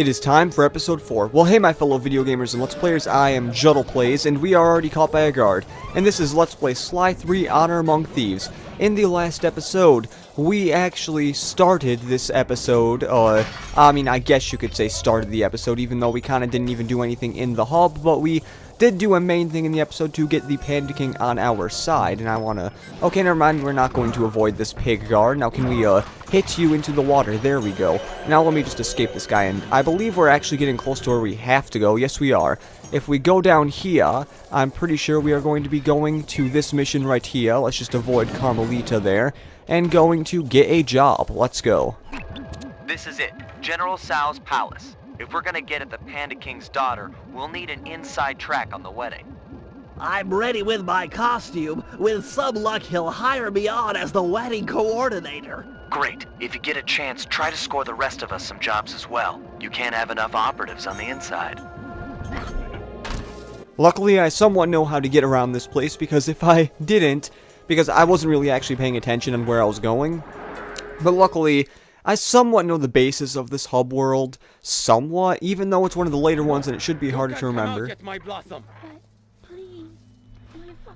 It is time for episode 4. Well, hey my fellow video gamers and Let's Players, I am JuddlePlays, and we are already caught by a guard. And this is Let's Play Sly 3 Honor Among Thieves. In the last episode, we actually started this episode, I guess you could say started the episode, even though we kinda didn't even do anything in the hub, but we did do a main thing in the episode to get the Panda King on our side, and I wanna... Okay, never mind, we're not going to avoid this pig guard. Now can we, hit you into the water? There we go. Now let me just escape this guy, and I believe we're actually getting close to where we have to go. Yes, we are. If we go down here, I'm pretty sure we are going to be going to this mission right here. Let's just avoid Carmelita there, and going to get a job. Let's go. This is it, General Sal's palace. If we're gonna get at the Panda King's daughter, we'll need an inside track on the wedding. I'm ready with my costume. With some luck, he'll hire me on as the wedding coordinator. Great. If you get a chance, try to score the rest of us some jobs as well. You can't have enough operatives on the inside. Luckily, I somewhat know how to get around this place, because if I didn't, because I wasn't really actually paying attention on where I was going, but luckily, I somewhat know the basis of this hub world, somewhat, even though it's one of the later ones and it should be harder to remember.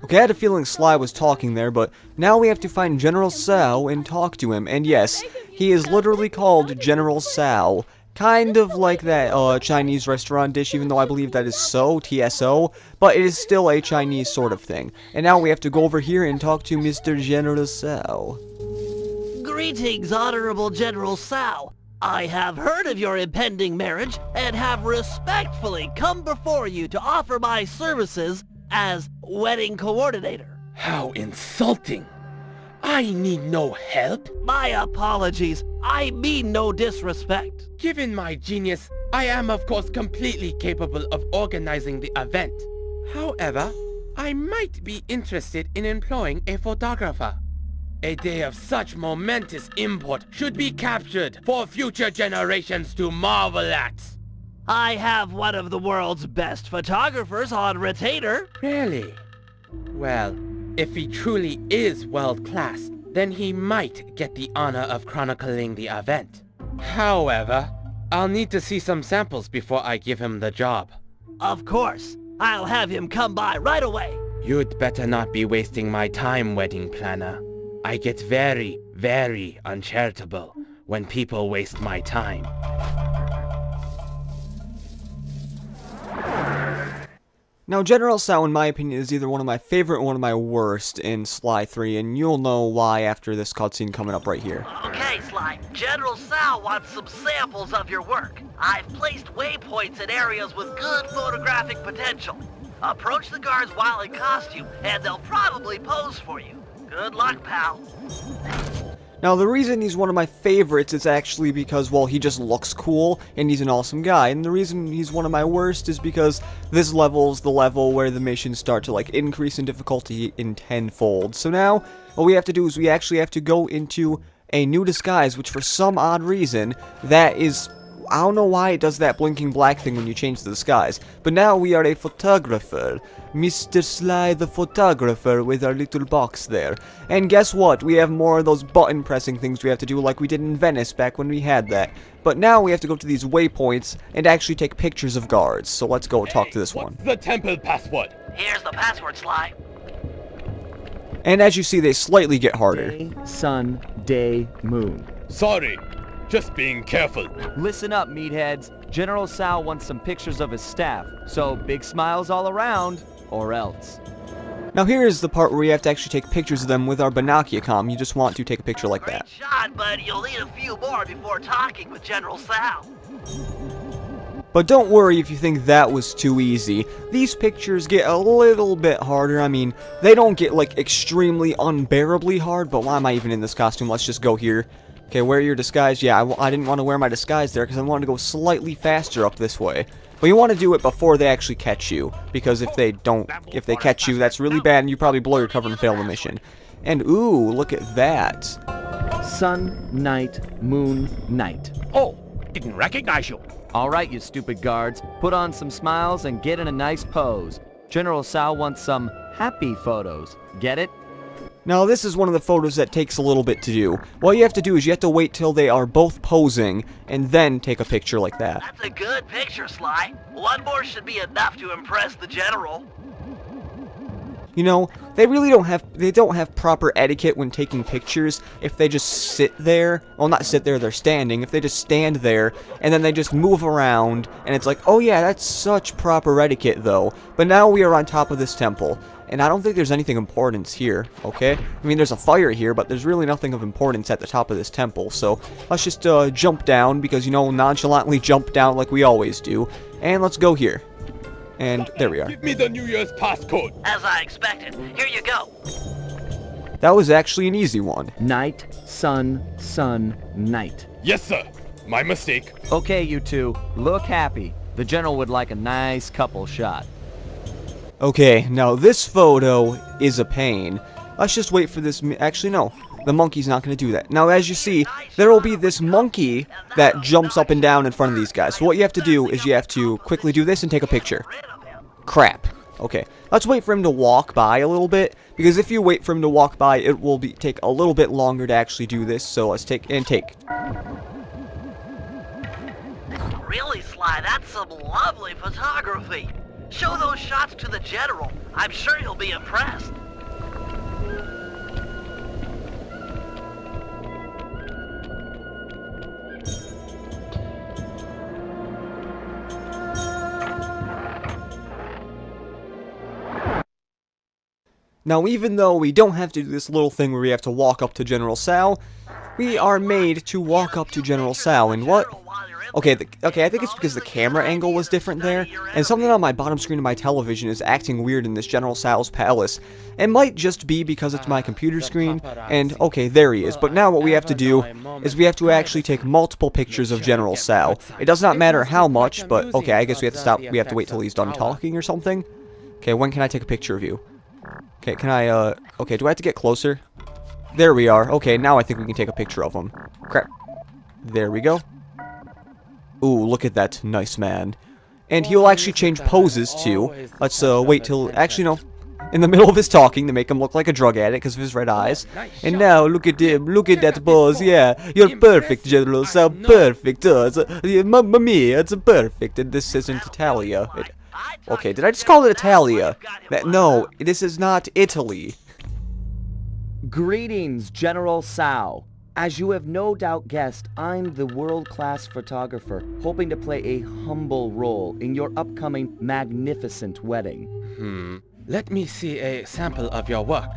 Okay, I had a feeling Sly was talking there, but now we have to find General Sal and talk to him, and yes, he is literally called General Sal. Kind of like that Chinese restaurant dish, even though I believe that is so, TSO, but it is still a Chinese sort of thing. And now we have to go over here and talk to Mr. General Sal. Greetings, Honorable General Sal. I have heard of your impending marriage and have respectfully come before you to offer my services as wedding coordinator. How insulting! I need no help. My apologies. I mean no disrespect. Given my genius, I am of course completely capable of organizing the event. However, I might be interested in employing a photographer. A day of such momentous import should be captured for future generations to marvel at. I have one of the world's best photographers on retainer. Really? Well, if he truly is world-class, then he might get the honor of chronicling the event. However, I'll need to see some samples before I give him the job. Of course. I'll have him come by right away. You'd better not be wasting my time, wedding planner. I get very, very uncharitable when people waste my time. Now, General Sal, in my opinion, is either one of my favorite or one of my worst in Sly 3, and you'll know why after this cutscene coming up right here. Okay, Sly. General Sal wants some samples of your work. I've placed waypoints in areas with good photographic potential. Approach the guards while in costume, and they'll probably pose for you. Good luck, pal. Now, the reason he's one of my favorites is actually because, well, he just looks cool, and he's an awesome guy. And the reason he's one of my worst is because this level's the level where the missions start to, like, increase in difficulty in tenfold. So now, what we have to do is we actually have to go into a new disguise, which for some odd reason, that is... I don't know why it does that blinking black thing when you change the disguise. But now we are a photographer. Mr. Sly the photographer with our little box there. And guess what? We have more of those button pressing things we have to do like we did in Venice back when we had that. But now we have to go to these waypoints and actually take pictures of guards. So let's go talk to this one. The temple password. Here's the password, Sly. And as you see, they slightly get harder. Day, sun, day, moon. Sorry. Just being careful. Listen up, meatheads. General Sal wants some pictures of his staff, so big smiles all around, or else. Now here is the part where we have to actually take pictures of them with our Grapple-Cam. You just want to take a picture like that. Great shot, but you'll need a few more before talking with General Sal. But don't worry if you think that was too easy. These pictures get a little bit harder. I mean, they don't get, like, extremely unbearably hard, but why am I even in this costume? Let's just go here. Okay, wear your disguise. Yeah, I didn't want to wear my disguise there because I wanted to go slightly faster up this way. But you want to do it before they actually catch you, because if they catch you, that's really bad, and you probably blow your cover and fail the mission. And ooh, look at that. Sun, night, moon, night. Oh, didn't recognize you. All right, you stupid guards. Put on some smiles and get in a nice pose. General Sal wants some happy photos. Get it? Now this is one of the photos that takes a little bit to do. What you have to do is you have to wait till they are both posing, and then take a picture like that. That's a good picture, Sly. One more should be enough to impress the General. You know, they really don't have proper etiquette when taking pictures if they just sit there. Well, not sit there, they're standing. If they just stand there, and then they just move around, and it's like, oh yeah, that's such proper etiquette, though. But now we are on top of this temple, and I don't think there's anything importance here, okay? I mean, there's a fire here, but there's really nothing of importance at the top of this temple, so let's just jump down, because, you know, nonchalantly jump down like we always do, and let's go here. And there we are. Give me the New Year's passcode. As I expected. Here you go. That was actually an easy one. Night, sun, sun, night. Yes, sir. My mistake. Okay, you two, look happy. The General would like a nice couple shot. Okay, now this photo is a pain. Let's just wait for this. Actually, no. The monkey's not going to do that. Now, as you see, there will be this monkey that jumps up and down in front of these guys. So what you have to do is you have to quickly do this and take a picture. Crap. Okay, let's wait for him to walk by a little bit, because if you wait for him to walk by, it will take a little bit longer to actually do this. So let's take. Really, Sly, that's some lovely photography. Show those shots to the General. I'm sure he'll be impressed. Now, even though we don't have to do this little thing where we have to walk up to General Sal, we are made to walk up to General Sal, and what? Okay, I think it's because the camera angle was different there, and something on my bottom screen of my television is acting weird in this General Sal's palace. It might just be because it's my computer screen, and okay, there he is. But now what we have to do is we have to actually take multiple pictures of General Sal. It does not matter how much, but okay, I guess we have to stop. We have to wait till he's done talking or something. Okay, when can I take a picture of you? Okay, can I, okay, do I have to get closer? There we are. Okay, now I think we can take a picture of him. Crap. There we go. Ooh, look at that nice man. And he'll actually change poses, too. Let's, wait till, actually, no. In the middle of his talking to make him look like a drug addict because of his red eyes. And now, look at him. Look at that pose. Yeah, you're perfect, General. So perfect. Mamma mia, it's perfect. And this isn't Italia. Okay, did I just call it Italia? No, this is not Italy. Greetings, General Sal. As you have no doubt guessed, I'm the world-class photographer, hoping to play a humble role in your upcoming magnificent wedding. Let me see a sample of your work.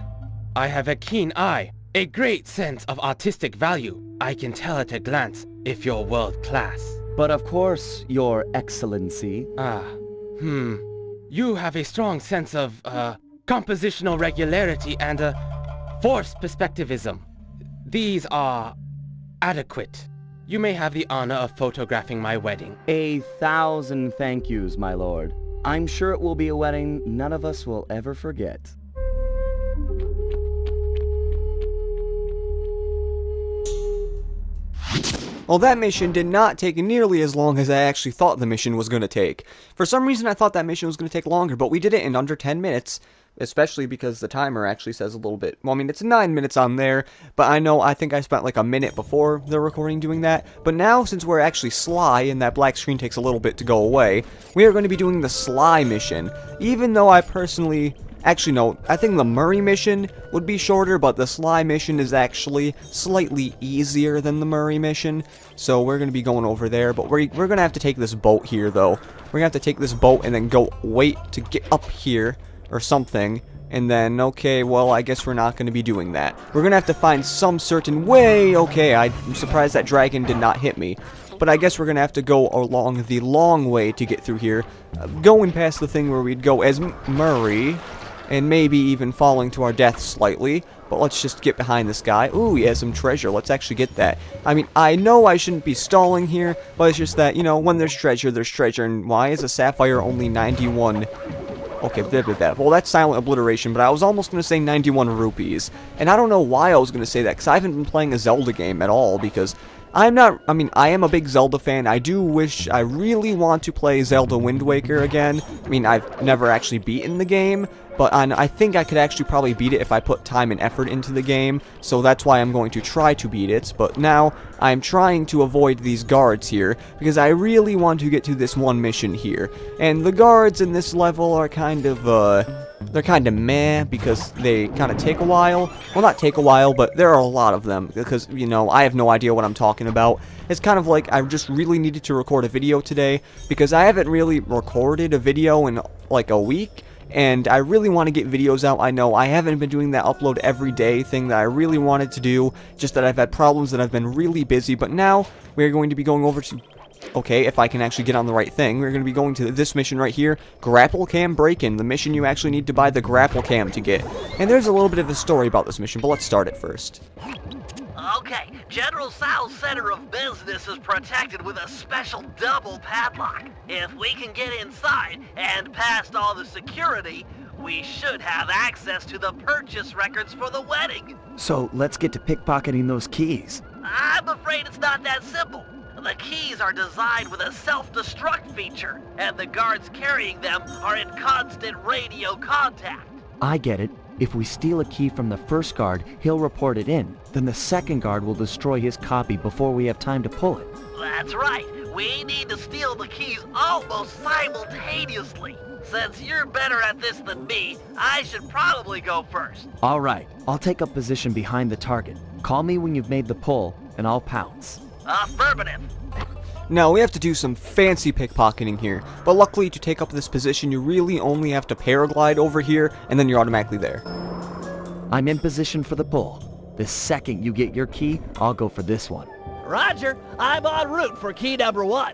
I have a keen eye, a great sense of artistic value. I can tell at a glance if you're world-class. But of course, Your Excellency. You have a strong sense of, compositional regularity and, forced perspectivism. These are adequate. You may have the honor of photographing my wedding. 1,000 thank yous, my lord. I'm sure it will be a wedding none of us will ever forget. Well, that mission did not take nearly as long as I actually thought the mission was going to take. For some reason, I thought that mission was going to take longer, but we did it in under 10 minutes. Especially because the timer actually says a little bit. Well, I mean, it's 9 minutes on there, but I think I spent like a minute before the recording doing that. But now, since we're actually Sly, and that black screen takes a little bit to go away, we are going to be doing the Sly mission. Even though I personally... Actually, no, I think the Murray mission would be shorter, but the Sly mission is actually slightly easier than the Murray mission. So we're going to be going over there, but we're going to have to take this boat here, though. We're going to have to take this boat and then go wait to get up here. Or something, and then, okay, well, I guess we're not going to be doing that. We're going to have to find some certain way. Okay, I'm surprised that dragon did not hit me. But I guess we're going to have to go along the long way to get through here. Going past the thing where we'd go as Murray, and maybe even falling to our death slightly. But let's just get behind this guy. Ooh, he has some treasure. Let's actually get that. I mean, I know I shouldn't be stalling here, but it's just that, you know, when there's treasure, there's treasure. And why is a sapphire only 91... Okay, well, that's silent obliteration, but I was almost going to say 91 rupees. And I don't know why I was going to say that, because I haven't been playing a Zelda game at all, because I am a big Zelda fan. I really want to play Zelda Wind Waker again. I mean, I've never actually beaten the game, but I think I could actually probably beat it if I put time and effort into the game, so that's why I'm going to try to beat it. But now, I'm trying to avoid these guards here, because I really want to get to this one mission here. And the guards in this level are kind of, they're kind of meh, because they kind of take a while. Well, not take a while, but there are a lot of them, because, you know, I have no idea what I'm talking about. It's kind of like I just really needed to record a video today, because I haven't really recorded a video in, like, a week, and I really want to get videos out. I know I haven't been doing that upload every day thing that I really wanted to do, just that I've had problems and I've been really busy, but now we're going to be going over to... Okay, if I can actually get on the right thing, we're going to be going to this mission right here, Grapple-Cam Break-In, the mission you actually need to buy the Grapple-Cam to get. And there's a little bit of a story about this mission, but let's start it first. Okay, General Sal's center of business is protected with a special double padlock. If we can get inside and past all the security, we should have access to the purchase records for the wedding. So let's get to pickpocketing those keys. I'm afraid it's not that simple. The keys are designed with a self-destruct feature, and the guards carrying them are in constant radio contact. I get it. If we steal a key from the first guard, he'll report it in. Then the second guard will destroy his copy before we have time to pull it. That's right. We need to steal the keys almost simultaneously. Since you're better at this than me, I should probably go first. All right, I'll take up position behind the target. Call me when you've made the pull, and I'll pounce. Affirmative. Now, we have to do some fancy pickpocketing here, but luckily to take up this position, you really only have to paraglide over here, and then you're automatically there. I'm in position for the pull. The second you get your key, I'll go for this one. Roger, I'm en route for key number 1.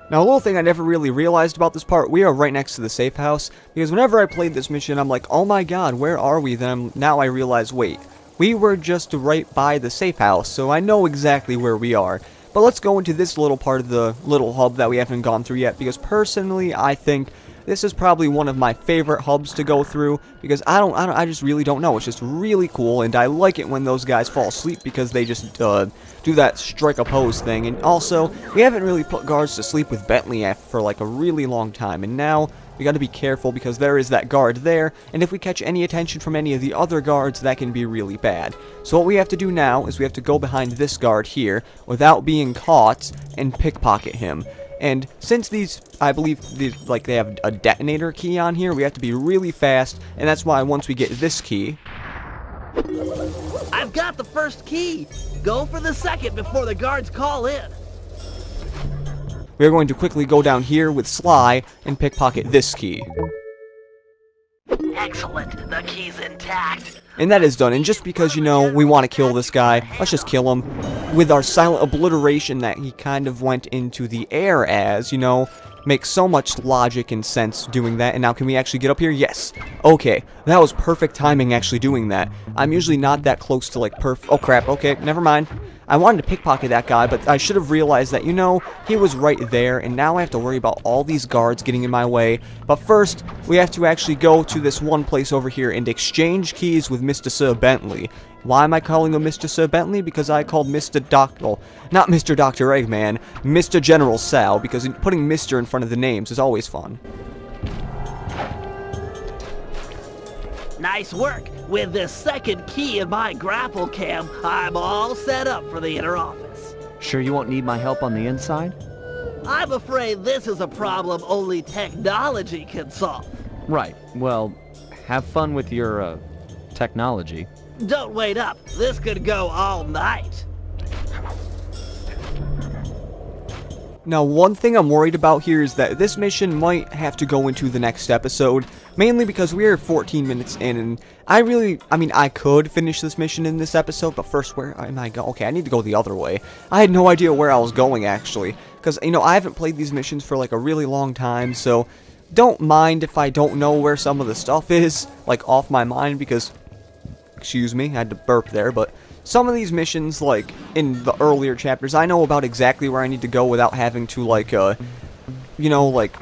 Now, a little thing I never really realized about this part, we are right next to the safe house, because whenever I played this mission, I'm like, oh my god, where are we? Then now I realize, wait, we were just right by the safe house, so I know exactly where we are. But let's go into this little part of the little hub that we haven't gone through yet, because personally, I think this is probably one of my favorite hubs to go through, because I just really don't know. It's just really cool, and I like it when those guys fall asleep, because they just do that strike a pose thing. And also, we haven't really put guards to sleep with Bentley for like a really long time, and now we got to be careful because there is that guard there, and if we catch any attention from any of the other guards, that can be really bad. So what we have to do now is we have to go behind this guard here without being caught and pickpocket him. And since these, I believe, they have a detonator key on here, we have to be really fast, and that's why once we get this key... I've got the first key. Go for the second before the guards call in. We are going to quickly go down here with Sly and pickpocket this key. Excellent. The key's intact. And that is done. And just because, you know, we want to kill this guy, let's just kill him with our silent obliteration that he kind of went into the air as, you know. Makes so much logic and sense doing that. And now can we actually get up here? Yes. Okay. That was perfect timing actually doing that. I'm usually not that close to like oh crap. Okay. Never mind. I wanted to pickpocket that guy, but I should have realized that, you know, he was right there, and now I have to worry about all these guards getting in my way. But first, we have to actually go to this one place over here and exchange keys with Mr. Sir Bentley. Why am I calling him Mr. Sir Bentley? Because I called Mr. Doctor, not Mr. Dr. Eggman, Mr. General Sal, because putting Mr. in front of the names is always fun. Nice work. With this second key in my Grapple-Cam, I'm all set up for the inner office. Sure you won't need my help on the inside? I'm afraid this is a problem only technology can solve. Right. Well, have fun with your, technology. Don't wait up. This could go all night. Now, one thing I'm worried about here is that this mission might have to go into the next episode, mainly because we are 14 minutes in, and I could finish this mission in this episode, but first, where am I going? Okay, I need to go the other way. I had no idea where I was going, actually, because, you know, I haven't played these missions for, like, a really long time, so don't mind if I don't know where some of the stuff is, like, off my mind, because, excuse me, I had to burp there, but some of these missions, like, in the earlier chapters, I know about exactly where I need to go without having to, like, you know, like,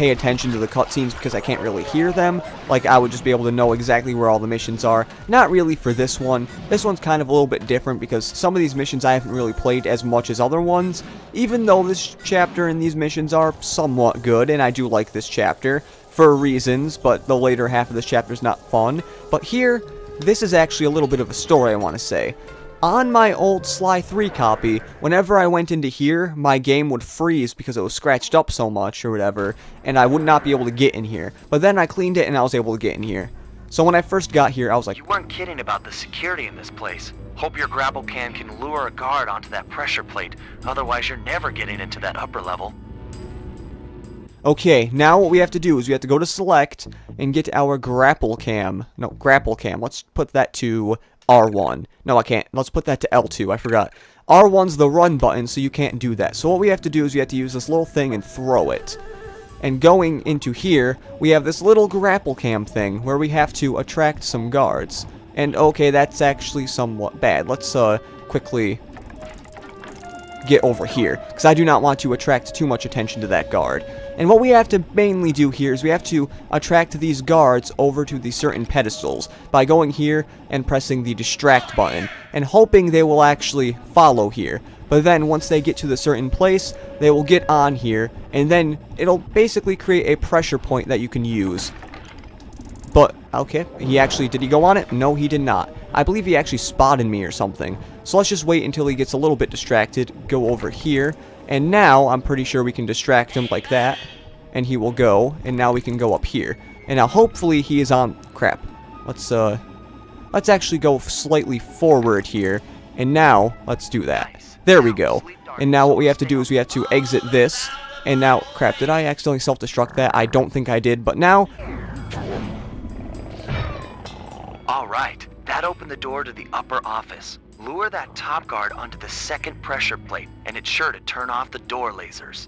pay attention to the cutscenes because I can't really hear them. Like, I would just be able to know exactly where all the missions are. Not really for this one. This one's kind of a little bit different because some of these missions I haven't really played as much as other ones, even though this chapter and these missions are somewhat good, and I do like this chapter for reasons, but the later half of this chapter is not fun. But here, this is actually a little bit of a story, I want to say. On my old Sly 3 copy, whenever I went into here, my game would freeze because it was scratched up so much or whatever, and I would not be able to get in here. But then I cleaned it and I was able to get in here. So when I first got here, I was like, You weren't kidding about the security in this place. Hope your Grapple-Cam can lure a guard onto that pressure plate, otherwise you're never getting into that upper level. okay, now what we have to do is we have to go to select and get our Grapple-Cam. No, Grapple-Cam. Let's put that to R1. No, I can't. Let's put that to L2. I forgot. R1's the run button, so you can't do that. So what we have to do is we have to use this little thing and throw it. And going into here, we have this little Grapple-Cam thing where we have to attract some guards. And okay, that's actually somewhat bad. Let's quickly get over here, because I do not want to attract too much attention to that guard. And what we have to mainly do here is we have to attract these guards over to the certain pedestals by going here and pressing the distract button and hoping they will actually follow here. But then once they get to the certain place, they will get on here, and then it'll basically create a pressure point that you can use. But, okay, did he go on it? No, he did not. I believe he actually spotted me or something. So let's just wait until he gets a little bit distracted, go over here, and now I'm pretty sure we can distract him like that, and he will go, and now we can go up here. And now hopefully he is on, crap. Let's actually go slightly forward here, and now let's do that. There we go. And now what we have to do is we have to exit this, and now, crap, did I accidentally self-destruct that? I don't think I did, but now... Alright, that opened the door to the upper office. Lure that top guard onto the second pressure plate, and it's sure to turn off the door lasers.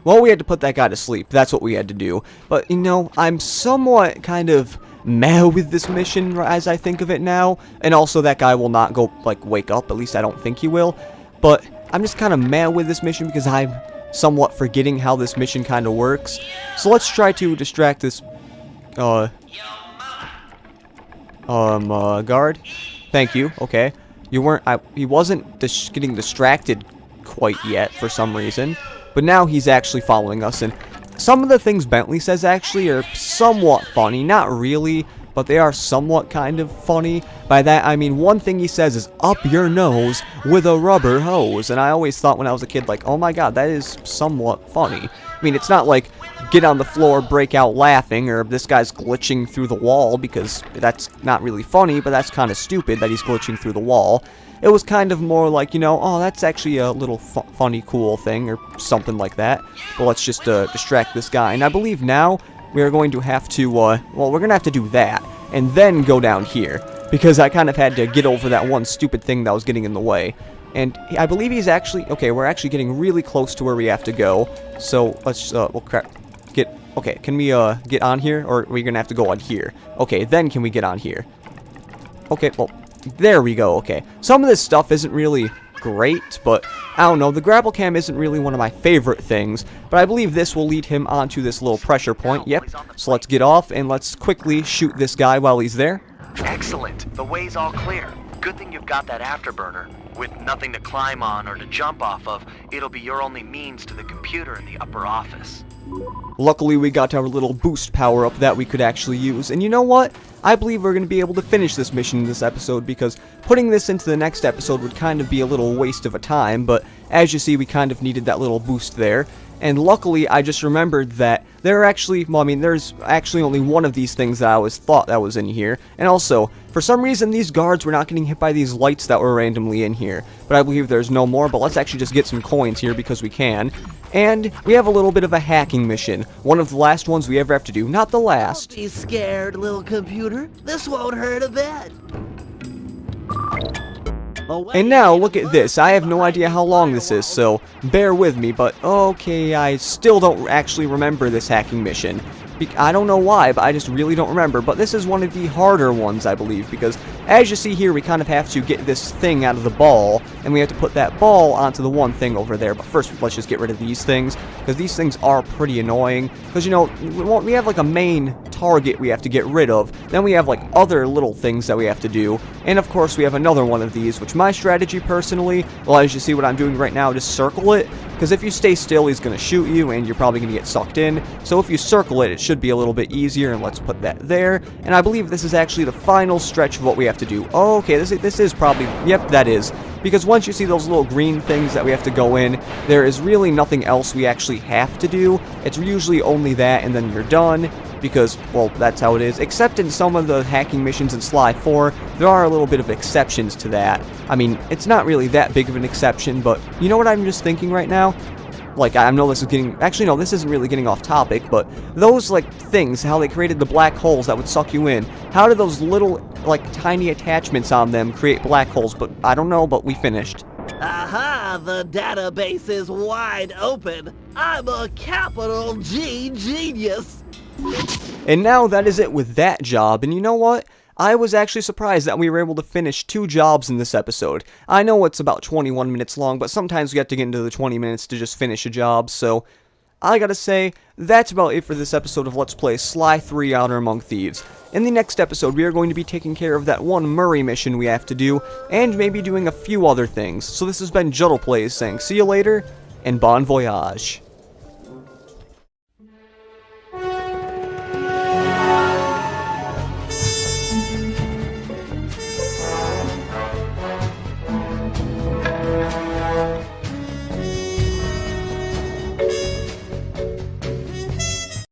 Well, we had to put that guy to sleep. That's what we had to do. But, you know, I'm somewhat kind of meh with this mission as I think of it now. And also, that guy will not go, like, wake up. At least I don't think he will. But I'm just kind of meh with this mission because I'm somewhat forgetting how this mission kind of works. So let's try to distract this, guard. Thank you. Okay. He wasn't getting distracted quite yet for some reason. But now he's actually following us, and some of the things Bentley says actually are somewhat funny. Not really, but they are somewhat kind of funny. By that, I mean one thing he says is, up your nose with a rubber hose. And I always thought when I was a kid, like, oh my god, that is somewhat funny. I mean, it's not like, get on the floor, break out laughing, or this guy's glitching through the wall, because that's not really funny, but that's kind of stupid that he's glitching through the wall. It was kind of more like, you know, oh, that's actually a little funny, cool thing, or something like that. But let's just distract this guy. And I believe now we are going to have to, well, we're going to have to do that, and then go down here. Because I kind of had to get over that one stupid thing that was getting in the way. And I believe he's actually, okay, we're actually getting really close to where we have to go. So let's, well, crap, okay, can we get on here, or are we going to have to go on here? Okay, then can we get on here? Okay, well, there we go, okay. Some of this stuff isn't really great, but I don't know, the Grapple-Cam isn't really one of my favorite things, but I believe this will lead him onto this little pressure point, yep. So let's get off, and let's quickly shoot this guy while he's there. Excellent, the way's all clear. Good thing you've got that afterburner. With nothing to climb on or to jump off of, it'll be your only means to the computer in the upper office. Luckily, we got our little boost power-up that we could actually use. And you know what? I believe we're going to be able to finish this mission in this episode, because putting this into the next episode would kind of be a little waste of a time. But as you see, we kind of needed that little boost there. And luckily, I just remembered that there are actually, well, I mean, there's actually only one of these things that I always thought that was in here. And also, for some reason, these guards were not getting hit by these lights that were randomly in here. But I believe there's no more, but let's actually just get some coins here because we can. And we have a little bit of a hacking mission. One of the last ones we ever have to do. Not the last. Don't be scared, little computer. This won't hurt a bit. And now, look at this. I have no idea how long this is, so bear with me, but okay, I still don't actually remember this hacking mission. I don't know why, but I just really don't remember. But this is one of the harder ones, I believe, because as you see here, we kind of have to get this thing out of the ball, and we have to put that ball onto the one thing over there. But first, let's just get rid of these things, because these things are pretty annoying. Because, you know, we have like a main target we have to get rid of. Then we have like other little things that we have to do. And of course, we have another one of these, which my strategy personally, well, as you see what I'm doing right now, just circle it. Because if you stay still, he's going to shoot you, and you're probably going to get sucked in. So if you circle it, it should be a little bit easier, and let's put that there. And I believe this is actually the final stretch of what we have to do. Oh, okay, this is probably, yep, that is. Because once you see those little green things that we have to go in, there is really nothing else we actually have to do. It's usually only that, and then you're done. Because, well, that's how it is. Except in some of the hacking missions in Sly 4, there are a little bit of exceptions to that. I mean, it's not really that big of an exception, but you know what I'm just thinking right now? Like, I know this is getting... Actually, no, this isn't really getting off topic, but those, like, things, how they created the black holes that would suck you in, how did those little, like, tiny attachments on them create black holes? But I don't know, but we finished. Aha! The database is wide open. I'm a capital G genius. And now that is it with that job, and you know what? I was actually surprised that we were able to finish 2 jobs in this episode. I know it's about 21 minutes long, but sometimes we have to get into the 20 minutes to just finish a job, so I gotta say, that's about it for this episode of Let's Play Sly 3 Honor Among Thieves. In the next episode, we are going to be taking care of that one Murray mission we have to do, and maybe doing a few other things. So this has been Juddle Plays saying see you later, and bon voyage.